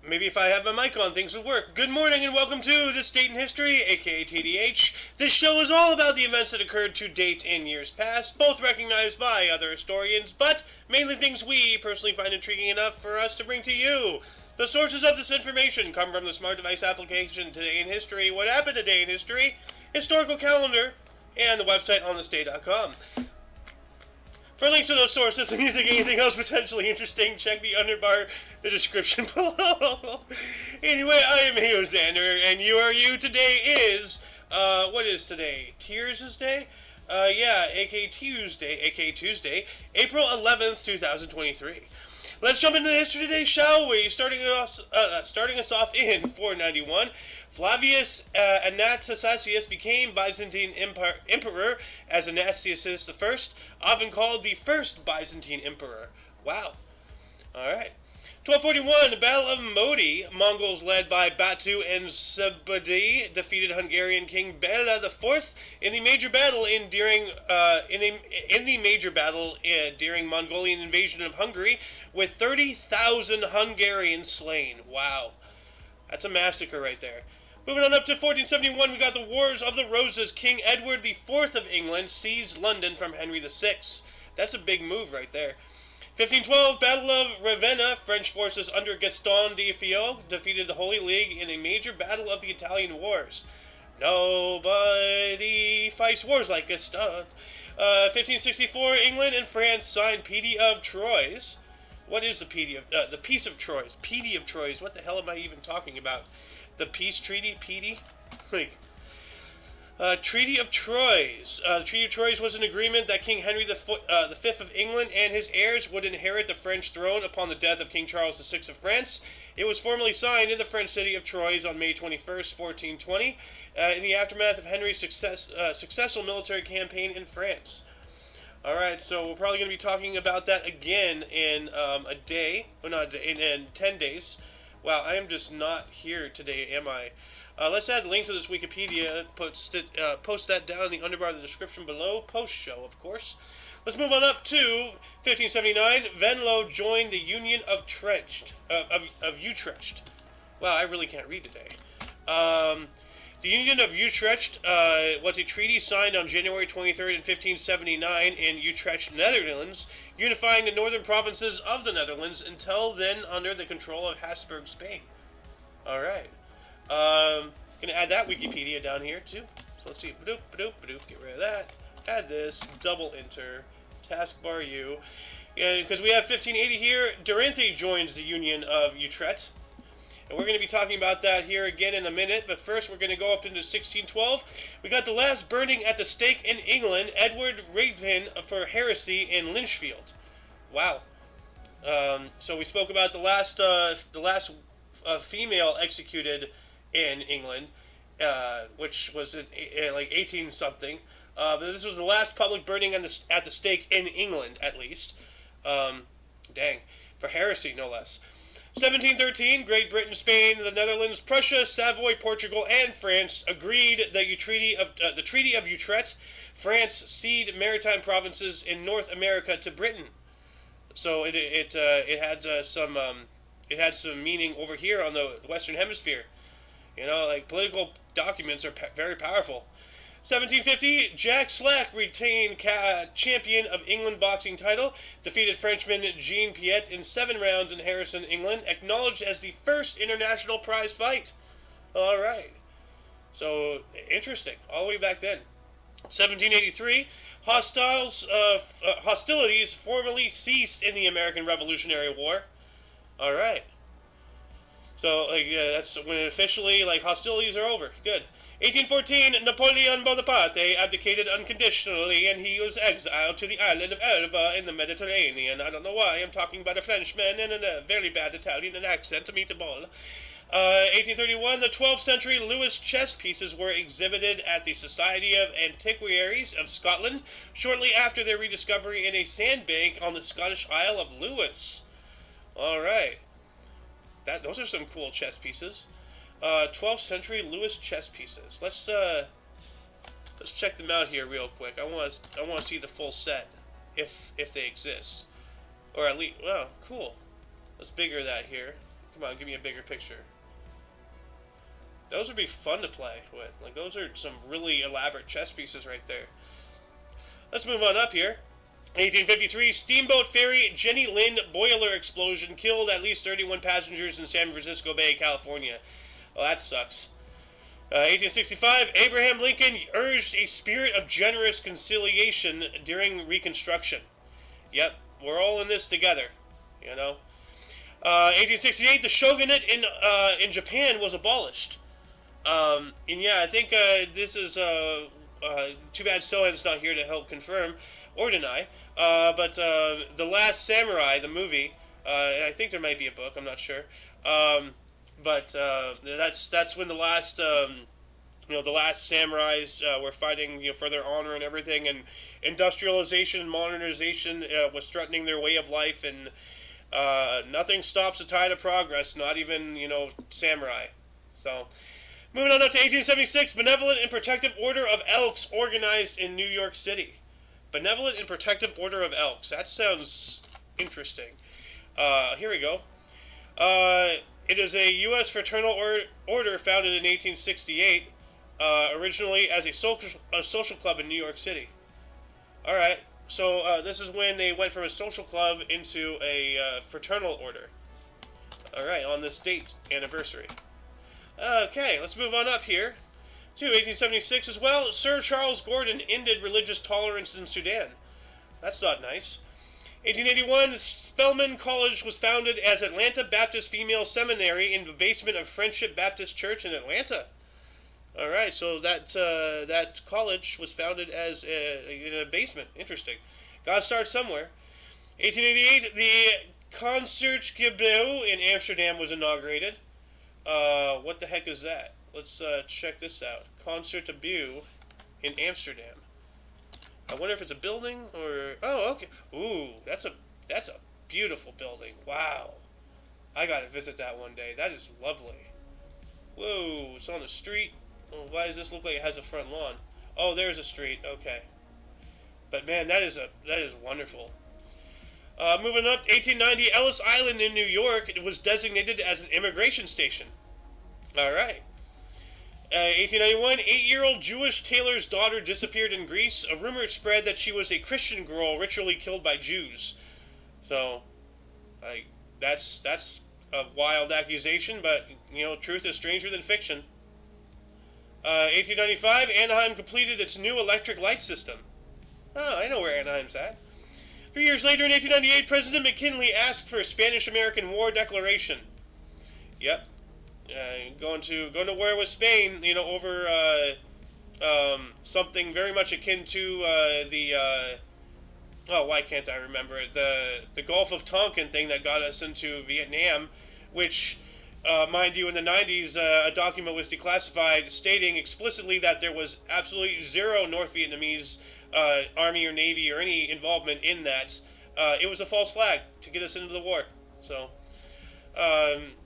Maybe if I have my mic on, things would work. Good morning and welcome to This Date in History, aka TDH. This show is all about the events that occurred to date in years past, both recognized by other historians, but mainly things we personally find intriguing enough for us to bring to you. The sources of this information come from the smart device application Today in History, What Happened Today in History, Historical Calendar, and the website onthisday.com. For links to those sources, the music, anything else potentially interesting, check the underbar, the description below. Anyway, I am Xander, and you are you. Today is, what is today? Tears' Day? aka Tuesday, April 11th, 2023. Let's jump into the history today, shall we? Starting us off in 491, Flavius Anastasius became Byzantine emperor as Anastasius I, often called the first Byzantine emperor. Wow. Alright. 1241, the Battle of Modi. Mongols led by Batu and Subadi defeated Hungarian King Bela IV in the major battle during Mongolian invasion of Hungary, with 30,000 Hungarians slain. Wow. That's a massacre right there. Moving on up to 1471, we got the Wars of the Roses. King Edward IV of England seized London from Henry VI. That's a big move right there. 1512, Battle of Ravenna. French forces under Gaston d'Ifio defeated the Holy League in a major battle of the Italian Wars. Nobody fights wars like Gaston. 1564, England and France signed Peace of Troyes. What is the Peace of Troyes? Peace of Troyes. What the hell am I even talking about? The peace treaty? Treaty of Troyes. The Treaty of Troyes was an agreement that King Henry V of England and his heirs would inherit the French throne upon the death of King Charles VI of France. It was formally signed in the French city of Troyes on May 21st, 1420, in the aftermath of Henry's successful military campaign in France. Alright, so we're probably going to be talking about that again in a day, or not in 10 days. Wow, I am just not here today, am I? Let's add a link to this Wikipedia, post that down in the underbar of the description below, post-show, of course. Let's move on up to 1579. Venlo joined the Union of Utrecht. Wow, I really can't read today. The Union of Utrecht was a treaty signed on January 23rd in 1579 in Utrecht, Netherlands, unifying the northern provinces of the Netherlands, until then under the control of Habsburg Spain. Alright. Gonna add that Wikipedia down here too. So let's see. Get rid of that. Add this. Double enter. Taskbar U. Because we have 1580 here. Dorinthy joins the Union of Utrecht. And we're going to be talking about that here again in a minute. But first, we're going to go up into 1612. We got the last burning at the stake in England. Edward Rigdon for heresy in Lichfield. Wow. So we spoke about the last female executed in England, which was in like 18 something. But this was the last public burning at the stake in England, at least. Dang, for heresy, no less. 1713, Great Britain, Spain, the Netherlands, Prussia, Savoy, Portugal, and France agreed the Treaty of Utrecht. France ceded maritime provinces in North America to Britain. So it had some meaning over here on the Western Hemisphere. You know, like political documents are very powerful. 1750, Jack Slack retained champion of England boxing title, defeated Frenchman Jean Piet in 7 rounds in Harrison, England, acknowledged as the first international prize fight. All right. So, interesting. All the way back then. 1783, hostilities formally ceased in the American Revolutionary War. All right. So, that's when officially, hostilities are over. Good. 1814, Napoleon Bonaparte abdicated unconditionally, and he was exiled to the island of Elba in the Mediterranean. I don't know why I'm talking about a Frenchman and a very bad Italian accent, meatball. 1831, the 12th century Lewis chess pieces were exhibited at the Society of Antiquaries of Scotland shortly after their rediscovery in a sandbank on the Scottish Isle of Lewis. All right. Those are some cool chess pieces. 12th century Lewis chess pieces. Let's check them out here real quick. I want to see the full set, if they exist, or at least. Well, cool. Let's bigger that here. Come on, give me a bigger picture. Those would be fun to play with. Like, those are some really elaborate chess pieces right there. Let's move on up here. 1853, steamboat ferry Jenny Lind boiler explosion killed at least 31 passengers in San Francisco Bay, California. Well, that sucks. 1865, Abraham Lincoln urged a spirit of generous conciliation during Reconstruction. Yep, we're all in this together, you know. 1868, the shogunate in Japan was abolished. And yeah, I think this is too bad Sohan's not here to help confirm or deny. But The Last Samurai, the movie, and I think there might be a book, I'm not sure. But that's when the last the last samurais were fighting for their honor and everything, and industrialization and modernization was threatening their way of life, and nothing stops the tide of progress, not even samurai. So. Moving on up to 1876, Benevolent and Protective Order of Elks organized in New York City. Benevolent and Protective Order of Elks. That sounds interesting. Here we go. It is a U.S. fraternal order founded in 1868, originally as a social club in New York City. All right, so this is when they went from a social club into a fraternal order. All right, on this date anniversary. Okay, let's move on up here to 1876 as well. Sir Charles Gordon ended religious tolerance in Sudan. That's not nice. 1881, Spelman College was founded as Atlanta Baptist Female Seminary in the basement of Friendship Baptist Church in Atlanta. All right, so that college was founded as in a basement. Interesting. Got to start somewhere. 1888, the Concertgebouw in Amsterdam was inaugurated. What the heck is that? Let's check this out. Concertgebouw in Amsterdam. I wonder if it's a building or... Oh, okay. Ooh, that's a beautiful building. Wow. I gotta visit that one day. That is lovely. Whoa, it's on the street. Oh, why does this look like it has a front lawn? Oh, there's a street. Okay. But man, that is wonderful. Moving up, 1890, Ellis Island in New York was designated as an immigration station. All right. 1891, 8-year-old Jewish tailor's daughter disappeared in Greece. A rumor spread that she was a Christian girl ritually killed by Jews. So, that's a wild accusation, but, truth is stranger than fiction. 1895, Anaheim completed its new electric light system. Oh, I know where Anaheim's at. 3 years later, in 1898, President McKinley asked for a Spanish-American War declaration. Yep. Going to war with Spain, over something very much akin to why can't I remember it? The Gulf of Tonkin thing that got us into Vietnam, which, mind you, in the 90s, a document was declassified stating explicitly that there was absolutely zero North Vietnamese Army or Navy or any involvement in that. It was a false flag to get us into the war. So,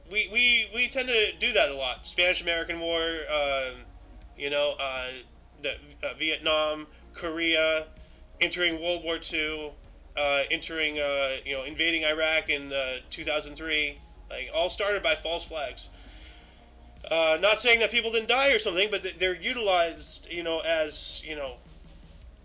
we tend to do that a lot. Spanish-American War, Vietnam, Korea, entering World War II, invading Iraq in 2003, all started by false flags. Not saying that people didn't die or something, but they're utilized,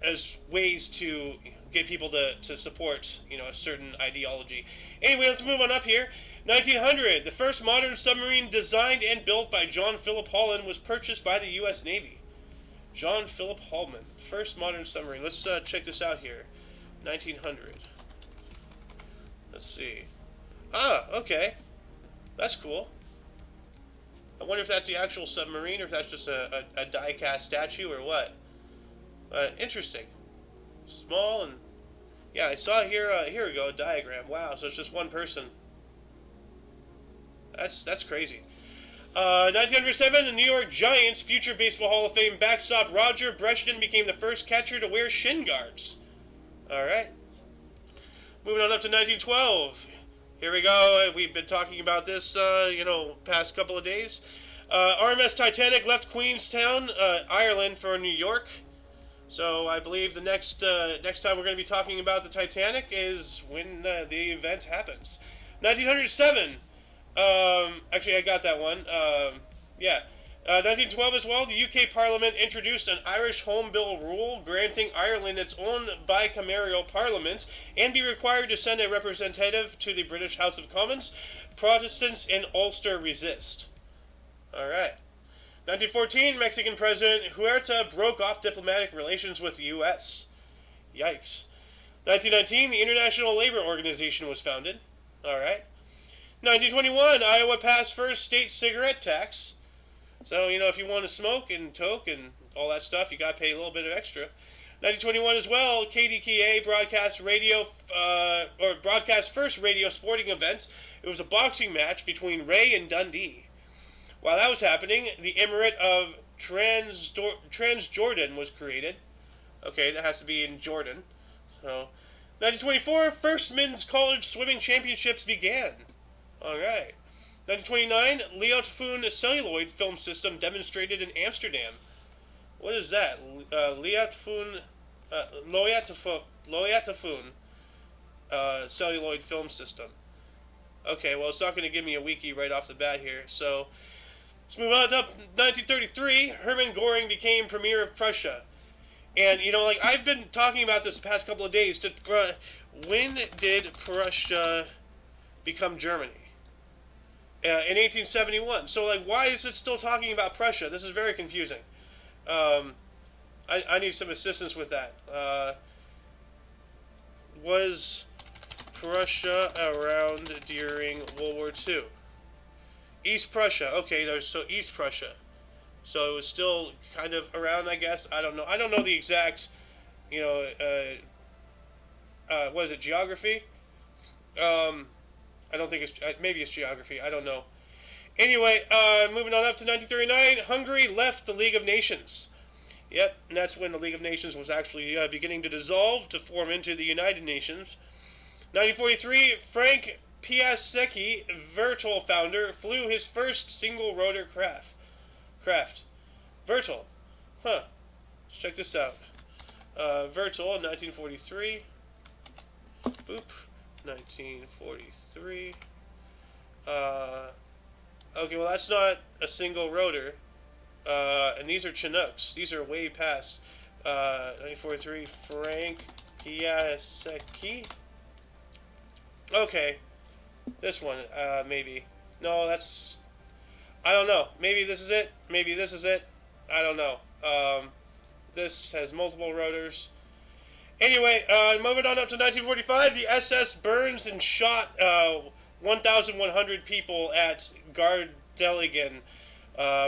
as ways to get people to support, a certain ideology. Anyway, let's move on up here. 1900, the first modern submarine designed and built by John Philip Holland was purchased by the U.S. Navy. John Philip Holman, first modern submarine. Let's check this out here. 1900. Let's see. Ah, okay. That's cool. I wonder if that's the actual submarine or if that's just a die-cast statue or what. Interesting. Small and... Yeah, I saw here, here we go, a diagram. Wow, so it's just one person. That's crazy. 1907, the New York Giants future Baseball Hall of Fame backstop Roger Bresnan became the first catcher to wear shin guards. All right. Moving on up to 1912. Here we go. We've been talking about this, past couple of days. RMS Titanic left Queenstown, Ireland, for New York. So I believe the next time we're going to be talking about the Titanic is when the event happens. 1907. Actually, I got that one. Yeah. 1912 as well, the UK Parliament introduced an Irish Home Bill rule granting Ireland its own bicameral parliament and be required to send a representative to the British House of Commons. Protestants in Ulster resist. Alright. 1914, Mexican President Huerta broke off diplomatic relations with the U.S. Yikes. 1919, the International Labor Organization was founded. Alright. 1921, Iowa passed first state cigarette tax. So, if you want to smoke and toke and all that stuff, you got to pay a little bit of extra. 1921 as well, KDKA broadcast first radio sporting event. It was a boxing match between Ray and Dundee. While that was happening, the Emirate of Transjordan was created. Okay, that has to be in Jordan. So, 1924, first men's college swimming championships began. Alright. 1929, Leotophone celluloid film system demonstrated in Amsterdam. What is that? Leotophone celluloid film system. Okay, well, it's not going to give me a wiki right off the bat here. So, let's move on to 1933. Hermann Göring became Premier of Prussia. And, I've been talking about this the past couple of days. When did Prussia become Germany? In 1871. So, why is it still talking about Prussia? This is very confusing. I need some assistance with that. Was Prussia around during World War II? East Prussia. Okay, so East Prussia. So it was still kind of around, I guess. I don't know. I don't know the exact, what is it, geography? I don't think it's, maybe it's geography, I don't know. Anyway, moving on up to 1939, Hungary left the League of Nations. Yep, and that's when the League of Nations was actually beginning to dissolve to form into the United Nations. 1943, Frank Piasecki, Vertol founder, flew his first single-rotor craft. Vertol. Huh. Let's check this out. Vertol, 1943. Boop. 1943. Okay, well, that's not a single rotor. And these are Chinooks. These are way past. 1943, Frank Piasecki. Okay. This one, maybe. No, that's... I don't know. Maybe this is it. Maybe this is it. I don't know. This has multiple rotors. Anyway, moving on up to 1945, the SS burns and shot 1,100 people at Gardeligen,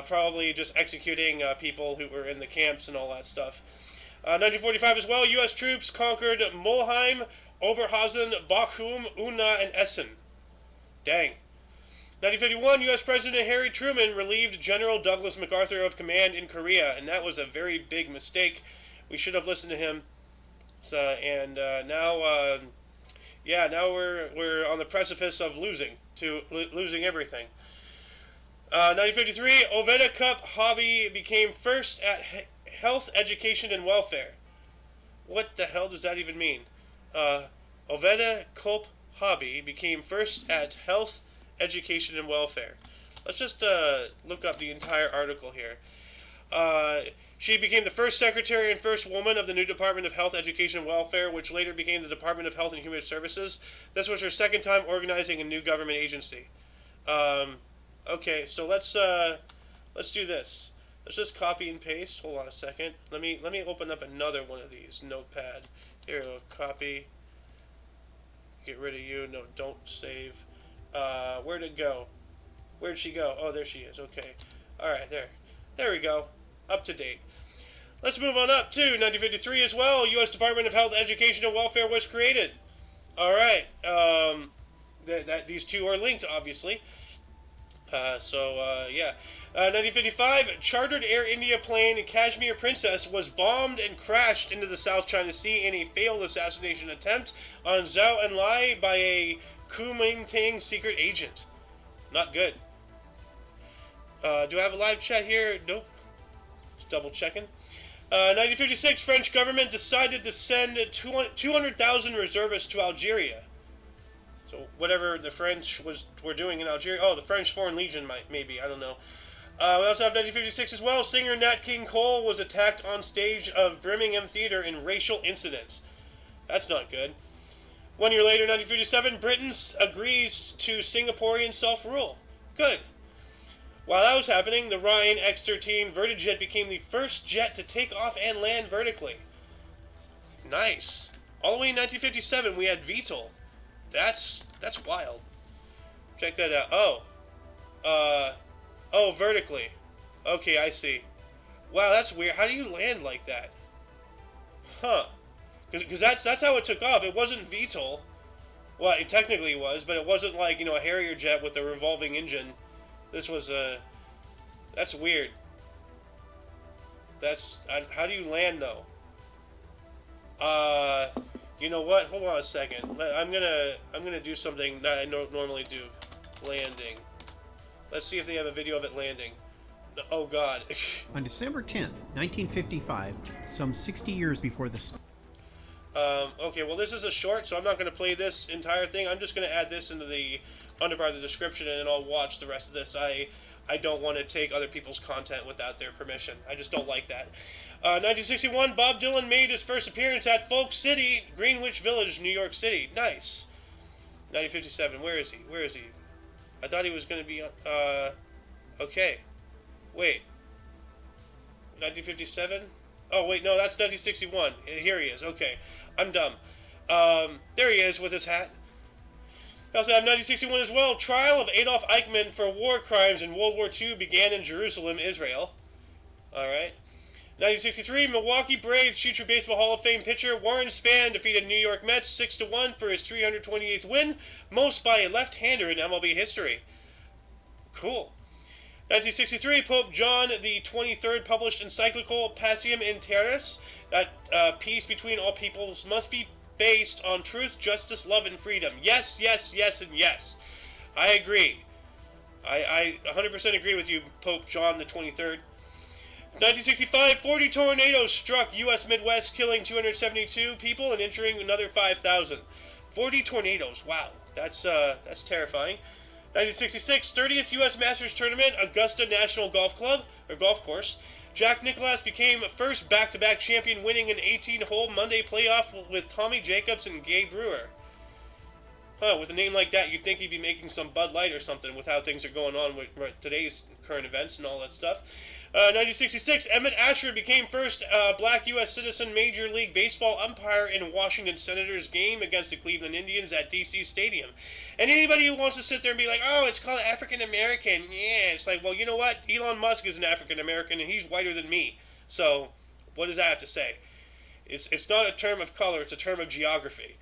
probably just executing people who were in the camps and all that stuff. 1945 as well, U.S. troops conquered Mulheim, Oberhausen, Bochum, Unna, and Essen. Dang. 1951, U.S. President Harry Truman relieved General Douglas MacArthur of command in Korea, and that was a very big mistake. We should have listened to him. So, and now we're on the precipice of losing everything. 1953, Oveda Cup hobby became first at Health, Education, and Welfare. What the hell does that even mean? Oveda Cup hobby became first at Health, Education, and Welfare. Let's just look up the entire article here. She became the first secretary and first woman of the new Department of Health, Education, and Welfare, which later became the Department of Health and Human Services. This was her second time organizing a new government agency. Okay, so let's do this. Let's just copy and paste. Hold on a second. Let me open up another one of these. Notepad. Here we go. Copy. Get rid of you. No, don't save. Where'd it go? Where'd she go? Oh, there she is. Okay. Alright, there. There we go. Up to date. Let's move on up to 1953 as well. U.S. Department of Health, Education, and Welfare was created. Alright. These two are linked, obviously. Yeah. 1955, chartered Air India plane Kashmir Princess was bombed and crashed into the South China Sea in a failed assassination attempt on Zhou Enlai by a Kuomintang secret agent. Not good. Do I have a live chat here? Nope. Just double checking. 1956, French government decided to send 200,000 reservists to Algeria. So whatever the French were doing in Algeria. Oh, the French Foreign Legion maybe. I don't know. We also have 1956 as well. Singer Nat King Cole was attacked on stage of Birmingham Theatre in racial incidents. That's not good. 1 year later, 1957, Britain agrees to Singaporean self-rule. Good. While that was happening, the Ryan X-13 Vertijet became the first jet to take off and land vertically. Nice. All the way in 1957, we had VTOL. That's wild. Check that out. Oh, vertically. Okay, I see. Wow, that's weird. How do you land like that? Huh. Because that's how it took off. It wasn't VTOL. Well, it technically was, but it wasn't like, a Harrier jet with a revolving engine. This was that's weird. How do you land though? You know what? Hold on a second. I'm gonna do something that I normally do. Landing. Let's see if they have a video of it landing. Oh God. On December 10th, 1955, some 60 years before the... Okay, well this is a short, so I'm not going to play this entire thing. I'm just going to add this into the underbar of the description, and then I'll watch the rest of this. I don't want to take other people's content without their permission. I just don't like that. 1961, Bob Dylan made his first appearance at Folk City, Greenwich Village, New York City. Nice. 1957, where is he? Where is he? I thought he was going to be on... Okay. Wait. 1957? Oh, wait, no, that's 1961. Here he is. Okay. I'm dumb. There he is with his hat. I also have 1961 as well. Trial of Adolf Eichmann for war crimes in World War II began in Jerusalem, Israel. Alright. 1963, Milwaukee Braves future Baseball Hall of Fame pitcher Warren Spahn defeated New York Mets 6-1 for his 328th win, most by a left-hander in MLB history. Cool. 1963, Pope John the 23rd published encyclical Pacem in Terris, that peace between all peoples must be based on truth, justice, love, and freedom. Yes, yes, yes, and yes. I agree. I 100% agree with you, Pope John the 23rd. 1965, 40 tornadoes struck U.S. Midwest, killing 272 people and injuring another 5,000. 40 tornadoes, wow. That's terrifying. 1966, 30th U.S. Masters Tournament, Augusta National Golf Club, or Golf Course. Jack Nicklaus became first back-to-back champion, winning an 18-hole Monday playoff with Tommy Jacobs and Gay Brewer. Huh, with a name like that, you'd think he'd be making some Bud Light or something with how things are going on with today's current events and all that stuff. 1966, Emmett Asher became first black U.S. citizen Major League Baseball umpire in Washington Senators game against the Cleveland Indians at D.C. Stadium. And anybody who wants to sit there and be like, oh, it's called African American, yeah, it's like, well, you know what? Elon Musk is an African American and he's whiter than me. So, what does that have to say? It's not a term of color, it's a term of geography.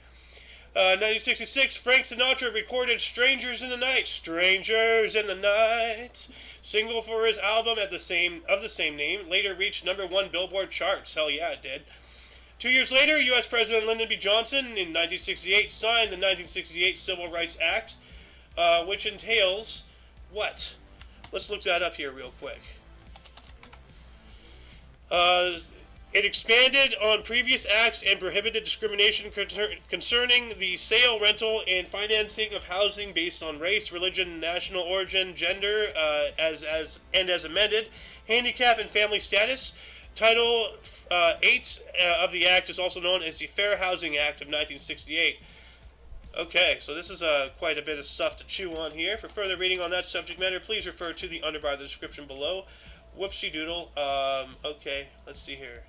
1966, Frank Sinatra recorded Strangers in the Night. Strangers in the Night. Single for his album of the same name, later reached #1 Billboard charts. Hell yeah, it did. 2 years later, U.S. President Lyndon B. Johnson in 1968 signed the 1968 Civil Rights Act, which entails what? Let's look that up here real quick. It expanded on previous acts and prohibited discrimination concerning the sale, rental, and financing of housing based on race, religion, national origin, gender, as amended, handicap, and family status. Title 8 of the Act is also known as the Fair Housing Act of 1968. Okay, so this is quite a bit of stuff to chew on here. For further reading on that subject matter, please refer to the underbar of the description below. Whoopsie doodle. Okay, let's see here.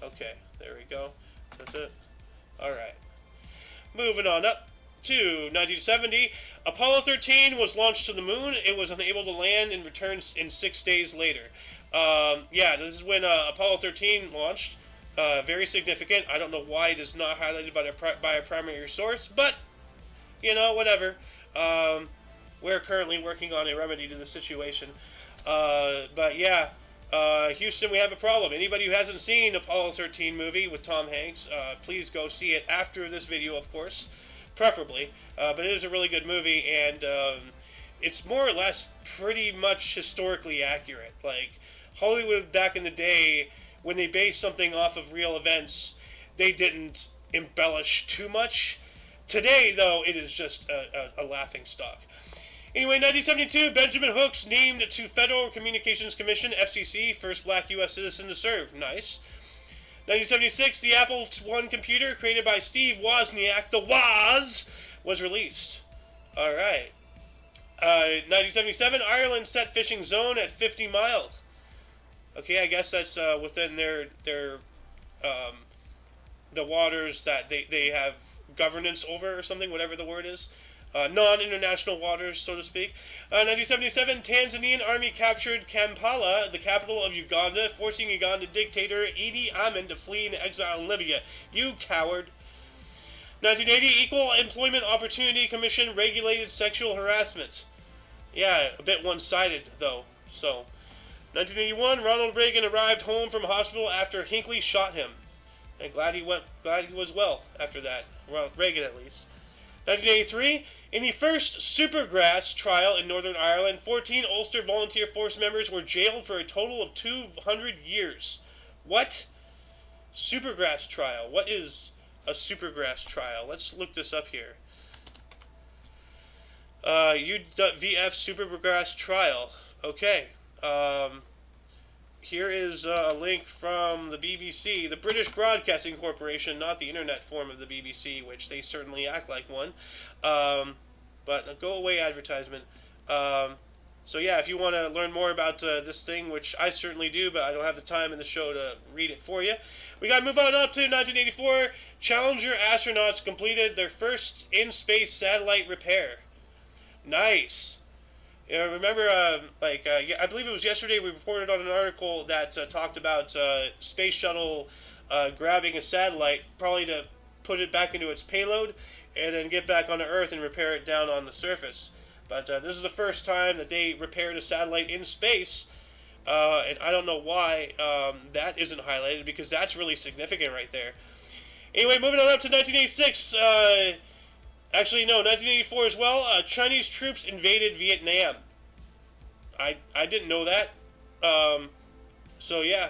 Okay, there we go. That's it. Alright. Moving on up to 1970. Apollo 13 was launched to the moon. It was unable to land and returns in 6 days later. Yeah, this is when Apollo 13 launched. Very significant. I don't know why it is not highlighted by a primary source, but, you know, whatever. We're currently working on a remedy to the situation. But yeah, Houston, we have a problem. Anybody who hasn't seen Apollo 13 movie with Tom Hanks, please go see it after this video, of course, preferably. But it is a really good movie, and it's more or less pretty much historically accurate. Like, Hollywood back in the day, when they based something off of real events, they didn't embellish too much. Today, though, it is just a laughing stock. Anyway, 1972, Benjamin Hooks named to Federal Communications Commission, FCC, first black U.S. citizen to serve. Nice. 1976, the Apple I computer, created by Steve Wozniak, the Woz, was released. Alright. 1977, Ireland set fishing zone at 50 mile. Okay, I guess that's within their the waters that they have governance over or something, whatever the word is. Non-international waters, so to speak. 1977, Tanzanian army captured Kampala, the capital of Uganda, forcing Uganda dictator Idi Amin to flee and exile in Libya. You coward. 1980, Equal Employment Opportunity Commission regulated sexual harassment. Yeah, a bit one-sided, though. So, 1981, Ronald Reagan arrived home from hospital after Hinckley shot him. And glad he was well after that. Ronald Reagan, at least. 1983, in the first Supergrass trial in Northern Ireland, 14 Ulster Volunteer Force members were jailed for a total of 200 years. What? Supergrass trial. What is a Supergrass trial? Let's look this up here. U.VF Supergrass trial. Okay. Here is a link from the BBC, the British Broadcasting Corporation, not the internet form of the BBC, which they certainly act like one. But go away, advertisement. So yeah, if you want to learn more about this thing, which I certainly do, but I don't have the time in the show to read it for you. We got to move on up to 1984. Challenger astronauts completed their first in-space satellite repair. Nice. Yeah, remember, I believe it was yesterday we reported on an article that talked about space shuttle grabbing a satellite, probably to put it back into its payload, and then get back onto Earth and repair it down on the surface. But this is the first time that they repaired a satellite in space, and I don't know why that isn't highlighted, because that's really significant right there. Anyway, moving on up to 1986. Actually, no, 1984 as well. Chinese troops invaded Vietnam. I didn't know that. So, yeah.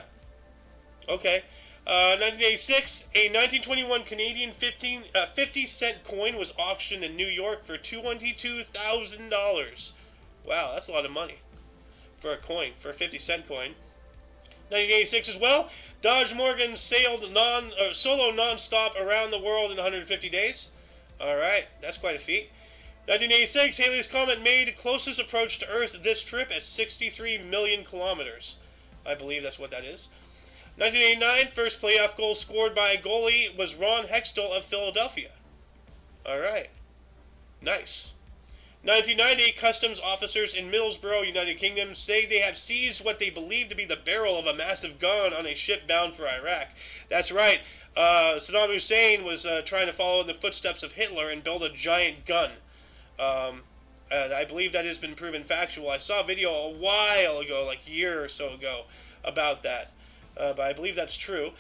Okay. 1986, a 1921 Canadian 50-cent coin was auctioned in New York for $22,000. Wow, that's a lot of money for a coin, for a 50-cent coin. 1986 as well. Dodge Morgan sailed solo non-stop around the world in 150 days. Alright, that's quite a feat. 1986, Halley's Comet made closest approach to Earth this trip at 63 million kilometers. I believe that's what that is. 1989, first playoff goal scored by a goalie was Ron Hextall of Philadelphia. Alright, nice. 1990, customs officers in Middlesbrough, United Kingdom, say they have seized what they believe to be the barrel of a massive gun on a ship bound for Iraq. That's right. Saddam Hussein was trying to follow in the footsteps of Hitler and build a giant gun. I believe that has been proven factual. I saw a video a while ago, like a year or so ago, about that. But I believe that's true.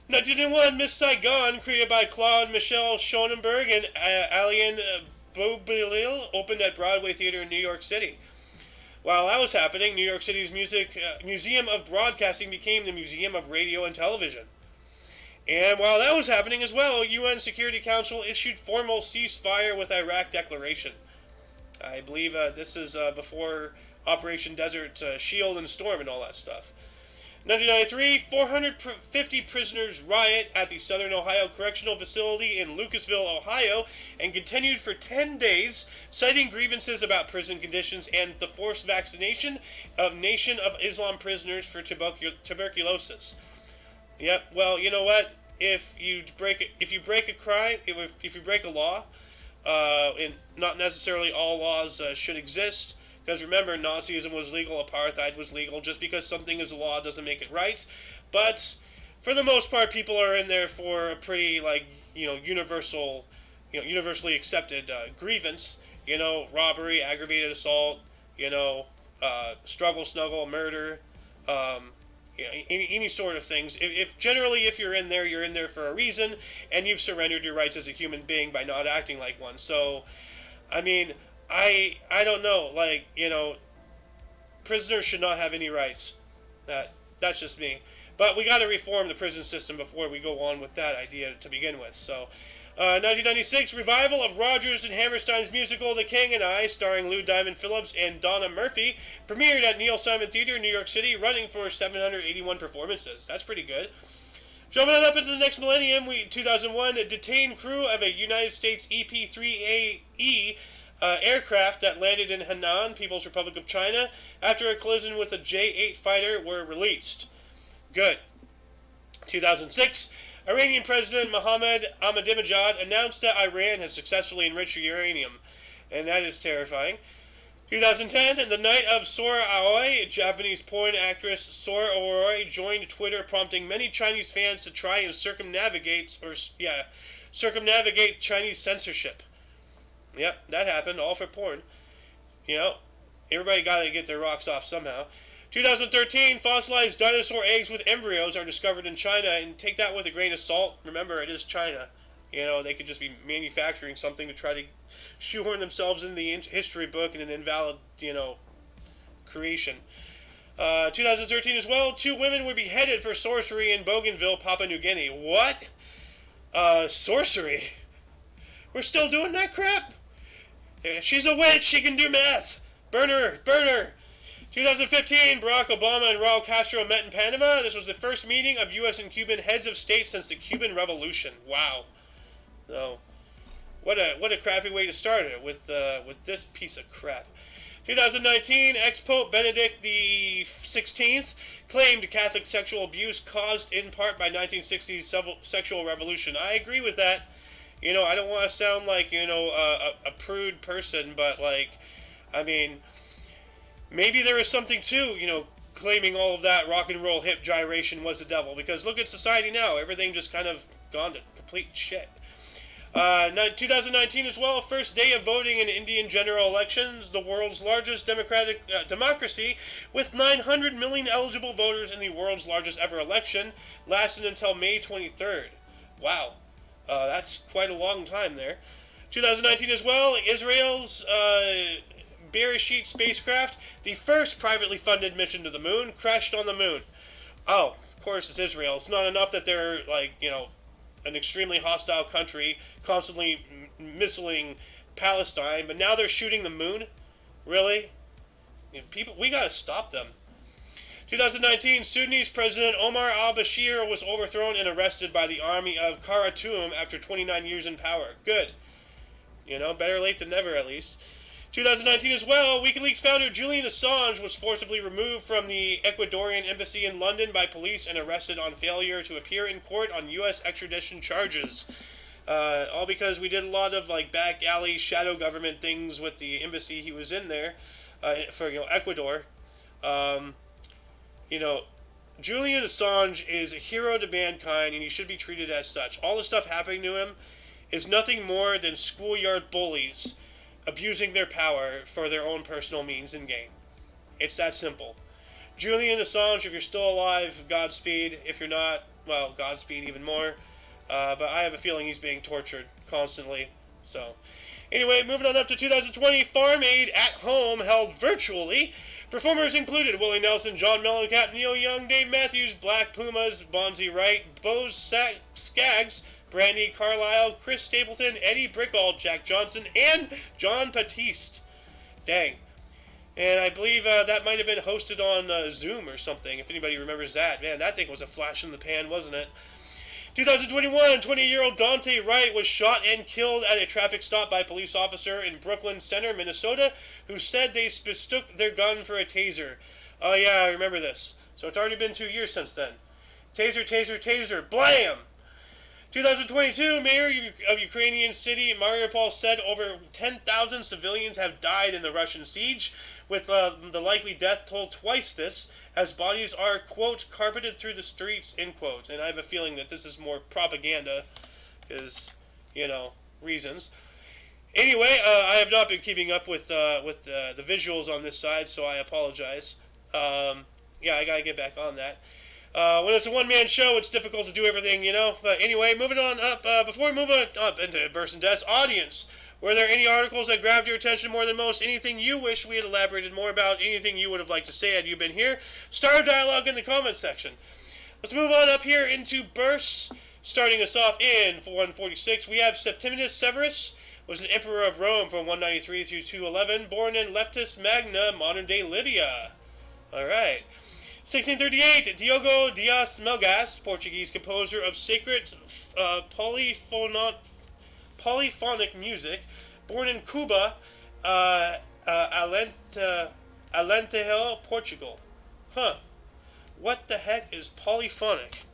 1901, Miss Saigon, created by Claude Michel Schonenberg and Alain Boublil, opened at Broadway Theater in New York City. While that was happening, New York City's Museum of Broadcasting became the Museum of Radio and Television. And while that was happening as well, UN Security Council issued formal ceasefire with Iraq declaration. I believe this is before Operation Desert Shield and Storm and all that stuff. 1993, 450 prisoners riot at the Southern Ohio Correctional Facility in Lucasville, Ohio, and continued for 10 days, citing grievances about prison conditions and the forced vaccination of Nation of Islam prisoners for tuberculosis. Yep. Well, you know what? If you break a crime, if you break a law, and not necessarily all laws should exist, because remember, Nazism was legal, apartheid was legal. Just because something is a law doesn't make it right. But for the most part, people are in there for a pretty universally accepted grievance. Robbery, aggravated assault. Struggle, snuggle, murder. Any sort of things. If you're in there, you're in there for a reason, and you've surrendered your rights as a human being by not acting like one. So, I mean, I don't know. Prisoners should not have any rights. That's just me. But we got to reform the prison system before we go on with that idea to begin with. So, 1996, revival of Rodgers and Hammerstein's musical The King and I, starring Lou Diamond Phillips and Donna Murphy, premiered at Neil Simon Theater, New York City, running for 781 performances. That's pretty good. Jumping on up into the next millennium, 2001, a detained crew of a United States EP-3AE aircraft that landed in Henan, People's Republic of China, after a collision with a J-8 fighter were released. Good. 2006, Iranian President Mohammad Ahmadinejad announced that Iran has successfully enriched uranium, and that is terrifying. 2010, the night of Sora Aoi, Japanese porn actress Sora Aoi joined Twitter, prompting many Chinese fans to try and circumnavigate Chinese censorship. Yep, that happened, all for porn. You know, everybody got to get their rocks off somehow. 2013, fossilized dinosaur eggs with embryos are discovered in China, and take that with a grain of salt. Remember, it is China. You know, they could just be manufacturing something to try to shoehorn themselves in the history book in an invalid, creation. 2013 as well, 2 women were beheaded for sorcery in Bougainville, Papua New Guinea. What? Sorcery? We're still doing that crap? She's a witch, she can do math. Burn her, burn her. 2015, Barack Obama and Raul Castro met in Panama. This was the first meeting of U.S. and Cuban heads of state since the Cuban Revolution. Wow. So, what a crappy way to start it with this piece of crap. 2019, ex-Pope Benedict XVI claimed Catholic sexual abuse caused in part by 1960s sexual revolution. I agree with that. I don't want to sound like, a prude person, but, maybe there is something to, claiming all of that rock and roll hip gyration was the devil. Because look at society now. Everything just kind of gone to complete shit. 2019 as well, first day of voting in Indian general elections, the world's largest democracy, with 900 million eligible voters in the world's largest ever election, lasted until May 23rd. Wow. That's quite a long time there. 2019 as well, Israel's Bereshit spacecraft, the first privately funded mission to the moon, crashed on the moon. Oh, of course it's Israel. It's not enough that they're, an extremely hostile country, constantly missiling Palestine, but now they're shooting the moon? Really? We gotta stop them. 2019, Sudanese President Omar al-Bashir was overthrown and arrested by the army of Khartoum after 29 years in power. Good. Better late than never, at least. 2019 as well, WikiLeaks founder Julian Assange was forcibly removed from the Ecuadorian embassy in London by police and arrested on failure to appear in court on U.S. extradition charges. All because we did a lot of back alley shadow government things with the embassy he was in there for Ecuador. Julian Assange is a hero to mankind, and he should be treated as such. All the stuff happening to him is nothing more than schoolyard bullies abusing their power for their own personal means and gain. It's that simple. Julian Assange, if you're still alive, Godspeed. If you're not, well, Godspeed even more. But I have a feeling he's being tortured constantly. So, anyway, moving on up to 2020, Farm Aid at Home held virtually. Performers included Willie Nelson, John Mellencamp, Neil Young, Dave Matthews, Black Pumas, Bonzi Wright, Bose Skaggs, Brandy Carlisle, Chris Stapleton, Eddie Brickall, Jack Johnson, and John Batiste. Dang. And I believe that might have been hosted on Zoom or something, if anybody remembers that. Man, that thing was a flash in the pan, wasn't it? 2021, 20-year-old Dante Wright was shot and killed at a traffic stop by a police officer in Brooklyn Center, Minnesota, who said they mistook their gun for a taser. Oh yeah, I remember this. So it's already been 2 years since then. Taser, taser, taser, blam! 2022, mayor of Ukrainian city Mariupol said over 10,000 civilians have died in the Russian siege, with the likely death toll twice this, as bodies are, quote, carpeted through the streets, end quote. And I have a feeling that this is more propaganda, because, reasons. Anyway, I have not been keeping up with the visuals on this side, so I apologize. Yeah, I gotta get back on that. When it's a one-man show, it's difficult to do everything, But anyway, moving on up, before we move on up into Burst and Deaths, audience, were there any articles that grabbed your attention more than most? Anything you wish we had elaborated more about? Anything you would have liked to say had you been here? Start a dialogue in the comments section. Let's move on up here into Bursts. Starting us off in 146, we have Septimius Severus, was an emperor of Rome from 193 through 211, born in Leptis Magna, modern-day Libya. All right. 1638, Diogo Dias Melgas, Portuguese composer of sacred polyphonic music, born in Cuba, Alentejo, Portugal. Huh. What the heck is polyphonic?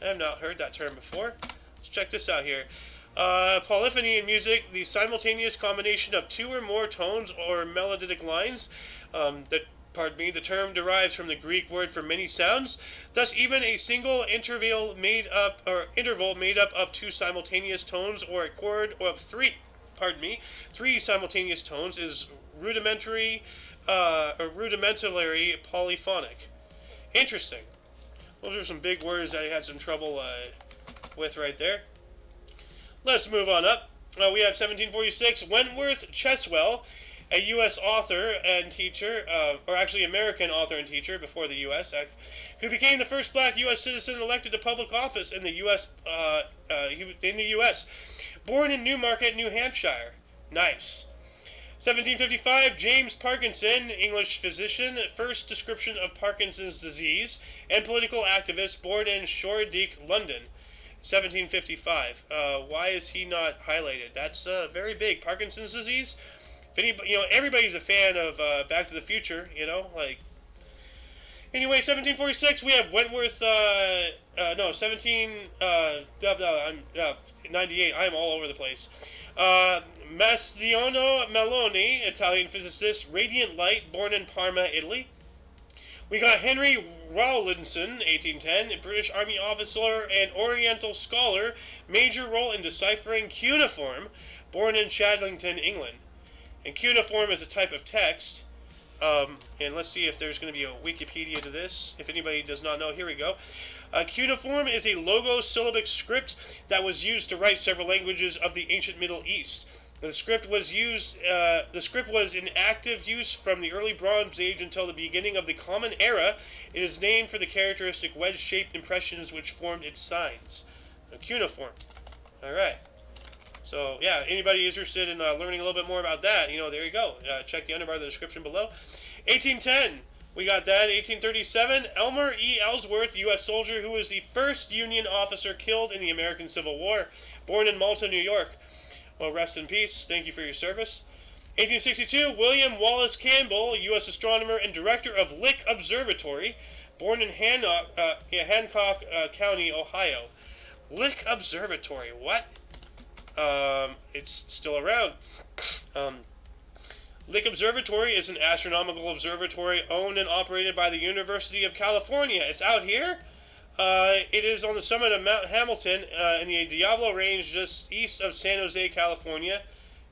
I have not heard that term before. Let's check this out here. Polyphony in music, the simultaneous combination of two or more tones or melodic lines. The term derives from the Greek word for many sounds. Thus, even a single interval made up of two simultaneous tones or a chord of three simultaneous tones is rudimentary polyphonic. Interesting. Those are some big words that I had some trouble with right there. Let's move on up. We have 1746, Wentworth Cheswell, a U.S. author and teacher, or actually American author and teacher before the U.S., who became the first black U.S. citizen elected to public office in the U.S. Born in Newmarket, New Hampshire. Nice. 1755, James Parkinson, English physician, first description of Parkinson's disease, and political activist, born in Shoreditch, London. 1755. Why is he not highlighted? That's very big. Parkinson's disease. If anybody, everybody's a fan of Back to the Future. Anyway, 1746. We have Wentworth. 98. I'm all over the place. Mastiano Maloni, Italian physicist, radiant light, born in Parma, Italy. We got Henry Rawlinson, 1810, a British Army officer and Oriental scholar, major role in deciphering cuneiform, born in Chadlington, England. And cuneiform is a type of text. And let's see if there's going to be a Wikipedia to this. If anybody does not know, here we go. Cuneiform is a logosyllabic script that was used to write several languages of the ancient Middle East. The script was in active use from the early Bronze Age until the beginning of the Common Era. It is named for the characteristic wedge-shaped impressions which formed its signs. Cuneiform. All right. So, yeah, anybody interested in learning a little bit more about that, there you go. Check the underbar of the description below. 1810, we got that. 1837, Elmer E. Ellsworth, U.S. soldier who was the first Union officer killed in the American Civil War, born in Malta, New York. Well, rest in peace. Thank you for your service. 1862, William Wallace Campbell, U.S. astronomer and director of Lick Observatory, born in Hancock County, Ohio. Lick Observatory, what? It's still around. Lick Observatory is an astronomical observatory owned and operated by the University of California. It's out here. It is on the summit of Mount Hamilton in the Diablo Range just east of San Jose, California,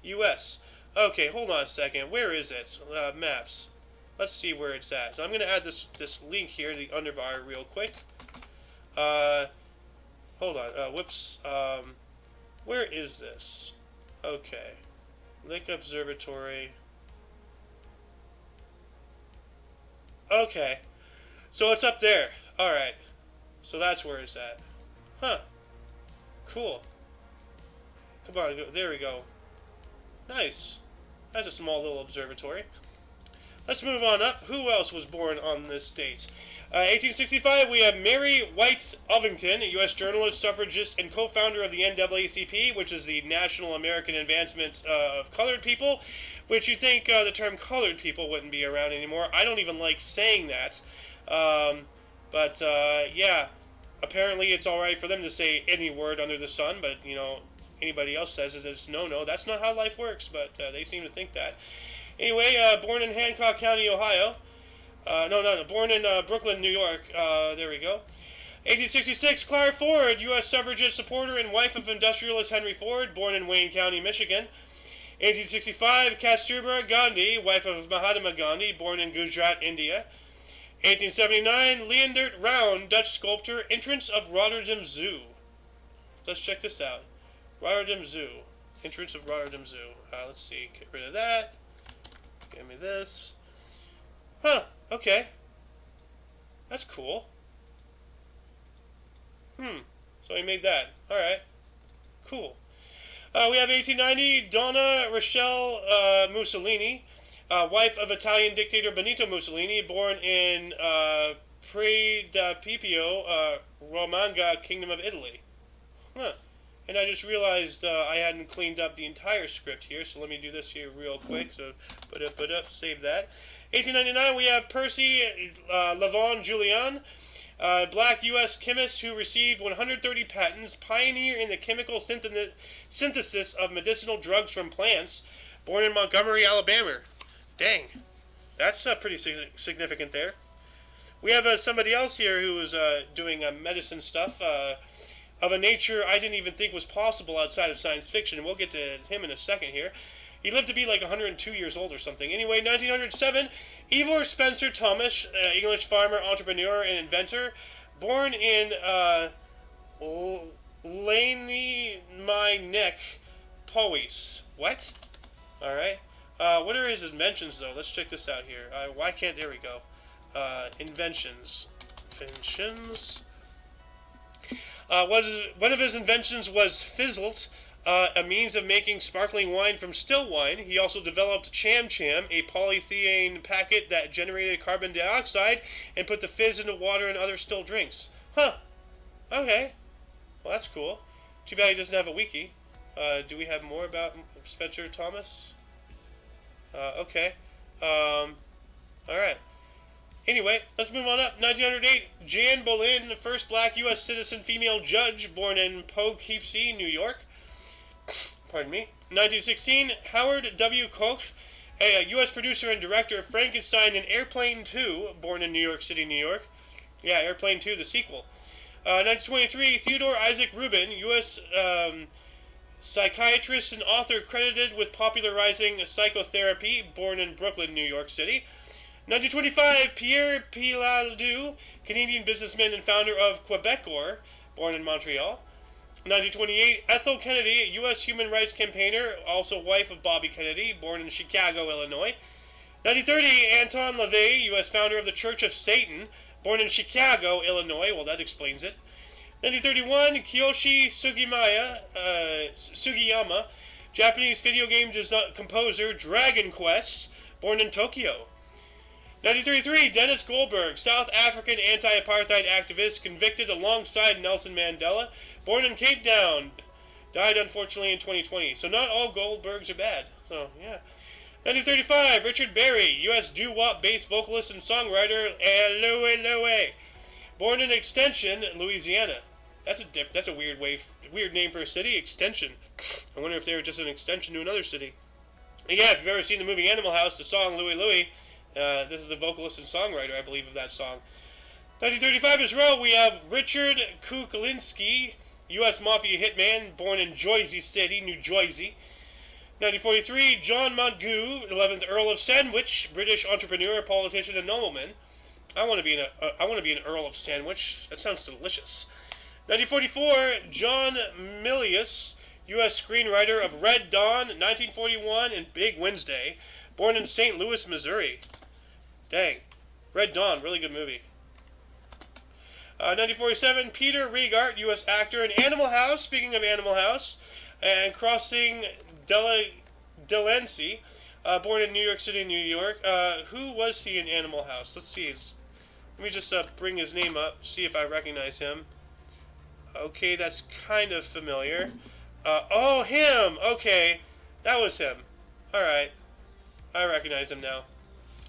U.S. Okay, hold on a second. Where is it? Maps. Let's see where it's at. So I'm going to add this link here to the underbar real quick. Hold on. Whoops. Where is this? Okay. Lick Observatory. Okay. So it's up there. Alright. So that's where it's at. Huh. Cool. Come on, there we go. Nice. That's a small little observatory. Let's move on up. Who else was born on this date? 1865, we have Mary White Ovington, a U.S. journalist, suffragist, and co-founder of the NAACP, which is the National American Advancement of Colored People, which you think the term colored people wouldn't be around anymore. I don't even like saying that. But yeah, apparently it's all right for them to say any word under the sun, but, anybody else says it, it's no. That's not how life works, but they seem to think that. Anyway, born in Hancock County, Ohio. Born in Brooklyn, New York. There we go. 1866, Clara Ford, U.S. suffragette supporter and wife of industrialist Henry Ford, born in Wayne County, Michigan. 1865, Kasturba Gandhi, wife of Mahatma Gandhi, born in Gujarat, India. 1879, Leendert Round, Dutch sculptor, entrance of Rotterdam Zoo. Let's check this out. Rotterdam Zoo. Entrance of Rotterdam Zoo. Let's see. Get rid of that. Give me this. Huh. Okay. That's cool. So So he made that. Alright. Cool. We have 1890, Donna Rochelle Mussolini, wife of Italian dictator Benito Mussolini, born in Predapipio, Romagna, Kingdom of Italy. Huh. And I just realized I hadn't cleaned up the entire script here, so let me do this here real quick. So, save that. 1899, we have Percy Lavon Julian, black U.S. chemist who received 130 patents, pioneer in the chemical synthesis of medicinal drugs from plants, born in Montgomery, Alabama. Dang, that's pretty significant there. We have somebody else here who was doing medicine stuff of a nature I didn't even think was possible outside of science fiction, and we'll get to him in a second here. He lived to be like 102 years old or something. Anyway, 1907, Ivor Spencer Thomas, English farmer, entrepreneur, and inventor, born in Laney My Neck, Powys. What? Alright. What are his inventions, though? Let's check this out here. Why can't... There we go. Inventions. One of his inventions was fizzles, a means of making sparkling wine from still wine. He also developed Cham Cham, a polyethylene packet that generated carbon dioxide and put the fizz into water and other still drinks. Huh. Okay. Well, that's cool. Too bad he doesn't have a wiki. Do we have more about Spencer Thomas? Okay. Alright. Anyway, let's move on up. 1908, Jan Boleyn, the first black U.S. citizen female judge, born in Poughkeepsie, New York. Pardon me. 1916, Howard W. Koch, a U.S. producer and director of Frankenstein and Airplane 2, born in New York City, New York. Yeah, Airplane 2, the sequel. 1923, Theodore Isaac Rubin, U.S. Psychiatrist and author credited with popularizing psychotherapy, born in Brooklyn, New York City. 1925, Pierre Pilaudou, Canadian businessman and founder of Quebecor, born in Montreal. 1928, Ethel Kennedy, U.S. human rights campaigner, also wife of Bobby Kennedy, born in Chicago, Illinois. 1930, Anton LaVey, U.S. founder of the Church of Satan, born in Chicago, Illinois. Well, that explains it. 1931, Kiyoshi Sugiyama, Japanese video game composer, Dragon Quest, born in Tokyo. 1933, Dennis Goldberg, South African anti-apartheid activist, convicted alongside Nelson Mandela, born in Cape Town, died unfortunately in 2020. So not all Goldbergs are bad. So, yeah. 1935, Richard Berry, U.S. doo-wop bass vocalist and songwriter, Louie, born in Extension, Louisiana. That's a weird name for a city, Extension. I wonder if they were just an extension to another city. And yeah, if you've ever seen the movie Animal House, the song Louie, this is the vocalist and songwriter, I believe, of that song. 1935 as well, we have Richard Kuklinski, U.S. Mafia hitman, born in Jersey City, New Jersey. 1943, John Montagu, 11th Earl of Sandwich, British entrepreneur, politician, and nobleman. I want to be an Earl of Sandwich. That sounds delicious. 1944, John Milius, U.S. screenwriter of Red Dawn, 1941, and Big Wednesday, born in St. Louis, Missouri. Dang. Red Dawn, really good movie. 1947, Peter Riegart, U.S. actor in Animal House, speaking of Animal House, and Crossing Delancey, born in New York City, New York. Who was he in Animal House? Let's see. Let me just bring his name up, see if I recognize him. Okay, that's kind of familiar. Oh, him! Okay, that was him. Alright, I recognize him now.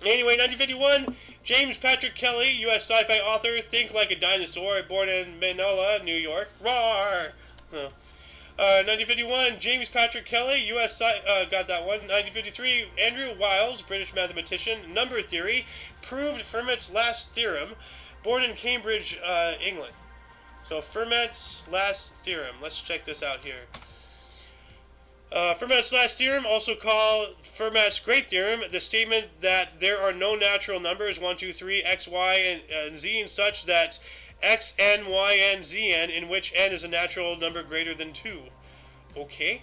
Anyway, 1951, James Patrick Kelly, U.S. sci-fi author, Think Like a Dinosaur, born in Manola, New York. Roar! 1951, James Patrick Kelly, U.S. got that one. 1953, Andrew Wiles, British mathematician, number theory, proved Fermat's last theorem, born in Cambridge, England. So, Fermat's last theorem. Let's check this out here. Fermat's last theorem, also called Fermat's Great Theorem, the statement that there are no natural numbers, 1, 2, 3, x, y, and z, and such that x, n, y, and z, n, in which n is a natural number greater than 2. Okay.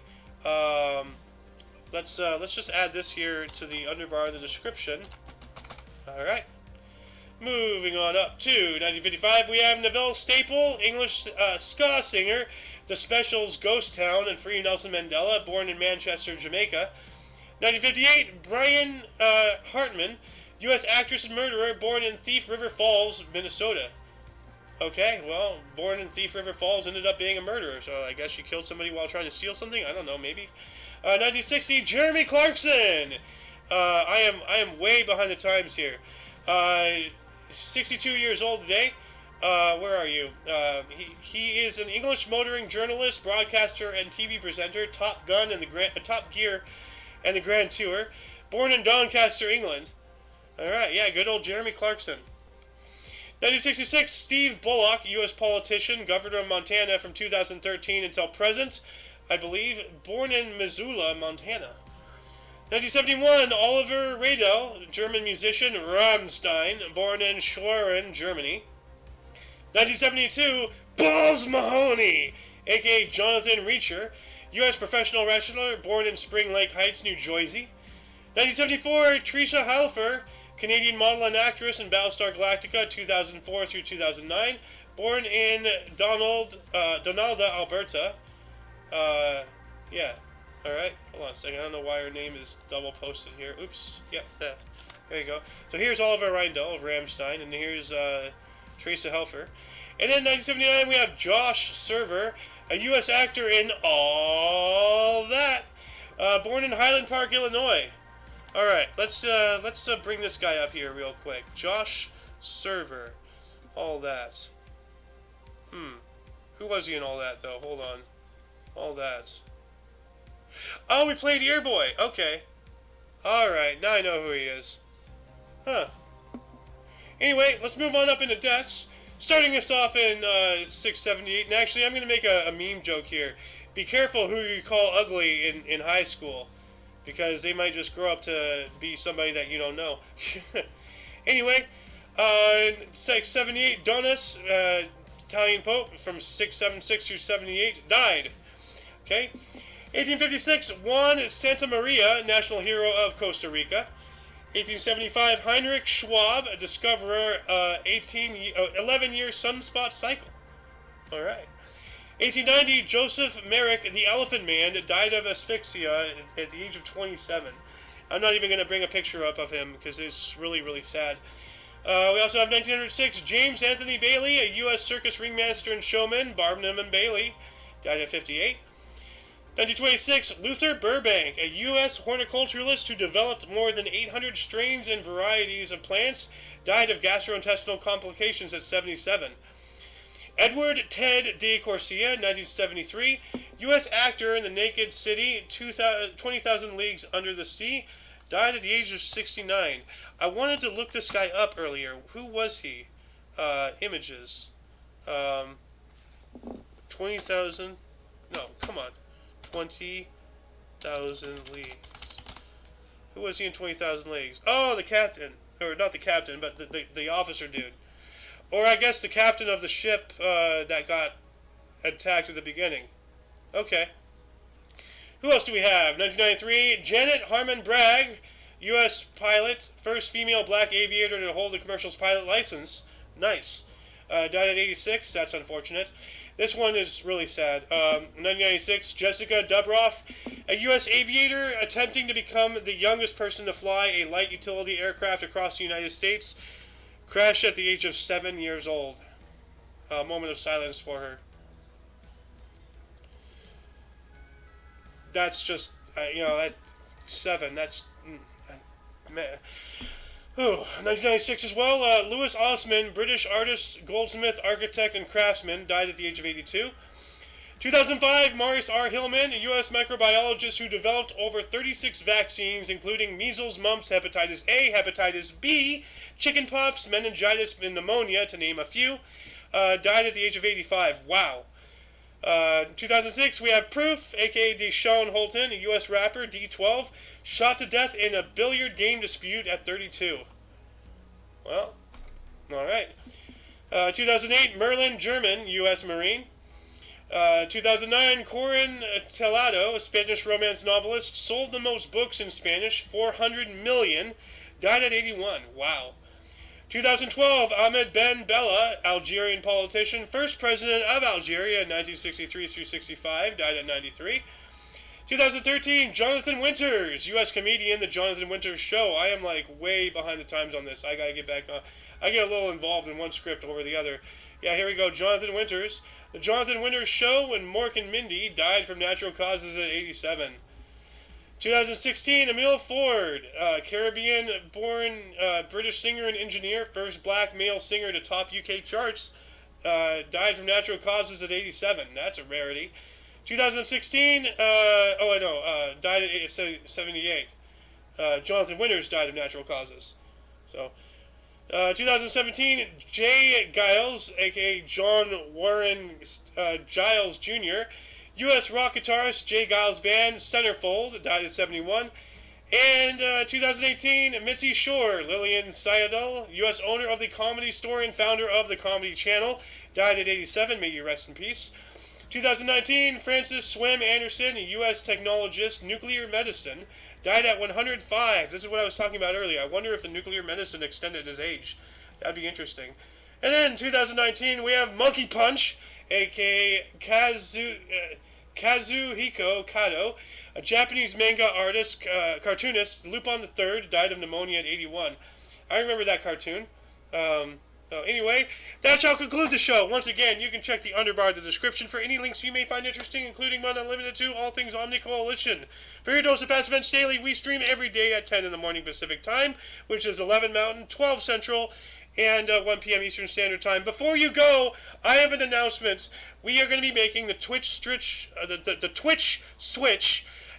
Let's just add this here to the underbar of the description. Alright. Moving on up to 1955, we have Neville Staple, English ska singer, The Specials' Ghost Town, and Free Nelson Mandela, born in Manchester, Jamaica. 1958, Brian Hartman, U.S. actress and murderer, born in Thief River Falls, Minnesota. Okay, well, born in Thief River Falls, ended up being a murderer, so I guess she killed somebody while trying to steal something? I don't know, maybe. 1960, Jeremy Clarkson. I am way behind the times here. 62 years old today. Where are you? He is an English motoring journalist, broadcaster, and TV presenter. Top Gun and Top Gear, and the Grand Tour. Born in Doncaster, England. All right, yeah, good old Jeremy Clarkson. 1966, Steve Bullock, U.S. politician, governor of Montana from 2013 until present, I believe. Born in Missoula, Montana. 1971, Oliver Reydel, German musician, Rammstein, born in Schwerin, Germany. 1972, Balls Mahoney, a.k.a. Jonathan Reacher, U.S. professional wrestler, born in Spring Lake Heights, New Jersey. 1974, Tricia Helfer, Canadian model and actress in Battlestar Galactica 2004 through 2009, born in Donalda, Alberta. Yeah. Alright, hold on a second. I don't know why her name is double posted here. Oops. Yep, there you go. So here's Oliver Reindel of Rammstein, and here's Teresa Helfer. And then 1979, we have Josh Server, a U.S. actor in All That, born in Highland Park, Illinois. Alright, let's bring this guy up here real quick. Josh Server. All That. Who was he in All That, though? Hold on. All That. Oh, we played Earboy. Okay. Alright, now I know who he is. Huh. Anyway, let's move on up into deaths. Starting us off in 678. And actually, I'm going to make a meme joke here. Be careful who you call ugly in high school, because they might just grow up to be somebody that you don't know. Anyway, 678, Donis, Italian Pope, from 676 through 78, died. Okay. 1856, Juan Santa Maria, national hero of Costa Rica. 1875, Heinrich Schwab, a discoverer, 11-year sunspot cycle. All right. 1890, Joseph Merrick, the Elephant Man, died of asphyxia at the age of 27. I'm not even going to bring a picture up of him because it's really, really sad. We also have 1906, James Anthony Bailey, a U.S. circus ringmaster and showman, Barnum and Bailey, died at 58. 1926, Luther Burbank, a U.S. horticulturalist who developed more than 800 strains and varieties of plants, died of gastrointestinal complications at 77. Edward Ted de Corsia, 1973, U.S. actor in The Naked City, 20,000 Leagues Under the Sea, died at the age of 69. I wanted to look this guy up earlier. Who was he? Images. 20,000... No, come on. 20,000 Leagues. Who was he in 20,000 Leagues? Oh, the captain. Or not the captain, but the officer dude. Or I guess the captain of the ship that got attacked at the beginning. Okay. Who else do we have? 1993, Janet Harmon Bragg, U.S. pilot, first female black aviator to hold the commercial's pilot license. Nice. Died at 86. That's unfortunate. This one is really sad. 1996, Jessica Dubroff, a U.S. aviator attempting to become the youngest person to fly a light utility aircraft across the United States, crashed at the age of 7 years old. A moment of silence for her. That's just, at 7, that's... man. 1996 as well, Louis Osman, British artist, goldsmith, architect, and craftsman, died at the age of 82. 2005, Maurice R. Hillman, a U.S. microbiologist who developed over 36 vaccines, including measles, mumps, hepatitis A, hepatitis B, chickenpox, meningitis, and pneumonia, to name a few, died at the age of 85. Wow. 2006, we have Proof, a.k.a. Deshaun Holton, a U.S. rapper, D12, shot to death in a billiard game dispute at 32. Well, alright. 2008, Merlin German, U.S. Marine. 2009, Corin Telado, a Spanish romance novelist, sold the most books in Spanish, 400 million, died at 81. Wow. 2012, Ahmed Ben Bella, Algerian politician, first president of Algeria in 1963 through 65, died at 93. 2013, Jonathan Winters, U.S. comedian, The Jonathan Winters Show. I am like way behind the times on this. I gotta get back on. I get a little involved in one script over the other. Yeah, here we go. Jonathan Winters. The Jonathan Winters Show when Mork and Mindy died from natural causes at 87. 2016, Emile Ford, Caribbean-born British singer and engineer, first black male singer to top UK charts, died from natural causes at 87. That's a rarity. 2016, died at 78. Jonathan Winters died of natural causes. So, 2017, Jay Giles, aka John Warren Giles Jr., U.S. rock guitarist, Jay Giles Band, Centerfold, died at 71. And 2018, Mitzi Shore, Lillian Sayadaw, U.S. owner of the Comedy Store and founder of the Comedy Channel, died at 87. May you rest in peace. 2019, Francis Swim Anderson, a U.S. technologist, nuclear medicine, died at 105. This is what I was talking about earlier. I wonder if the nuclear medicine extended his age. That'd be interesting. And then 2019, we have Monkey Punch, a.k.a. Kazuhiko Kato, a Japanese manga artist, cartoonist. Lupin III died of pneumonia at 81. I remember that cartoon. Anyway, that shall conclude the show. Once again, you can check the underbar of the description for any links you may find interesting, including but not limited to all things Omni Coalition. For your dose of past events daily, we stream every day at 10 in the morning Pacific Time, which is 11 Mountain, 12 Central, and 1 p.m. Eastern Standard Time. Before you go, I have an announcement. We are going to be making the Twitch switch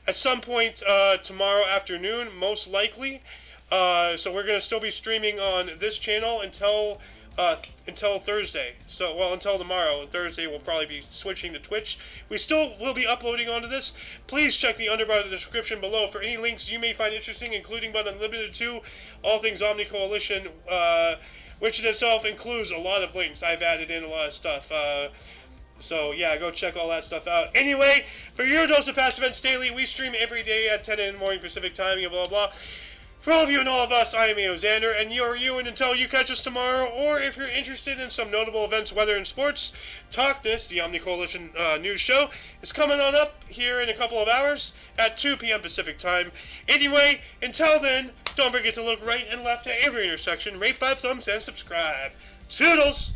at some point tomorrow afternoon, most likely. So we're going to still be streaming on this channel until Thursday. Until tomorrow. Thursday we'll probably be switching to Twitch. We still will be uploading onto this. Please check the underbar of the description below for any links you may find interesting, including but unlimited to all things Omni Coalition, which in itself includes a lot of links. I've added in a lot of stuff. So yeah, go check all that stuff out. Anyway, for your dose of past events daily, we stream every day at 10 in the morning Pacific Time, blah, blah, blah. For all of you and all of us, I am Xander, and you are you, and until you catch us tomorrow, or if you're interested in some notable events, weather, and sports, Talk This, the Omni Coalition news show, is coming on up here in a couple of hours at 2 p.m. Pacific Time. Anyway, until then, don't forget to look right and left at every intersection, rate 5 thumbs, and subscribe. Toodles!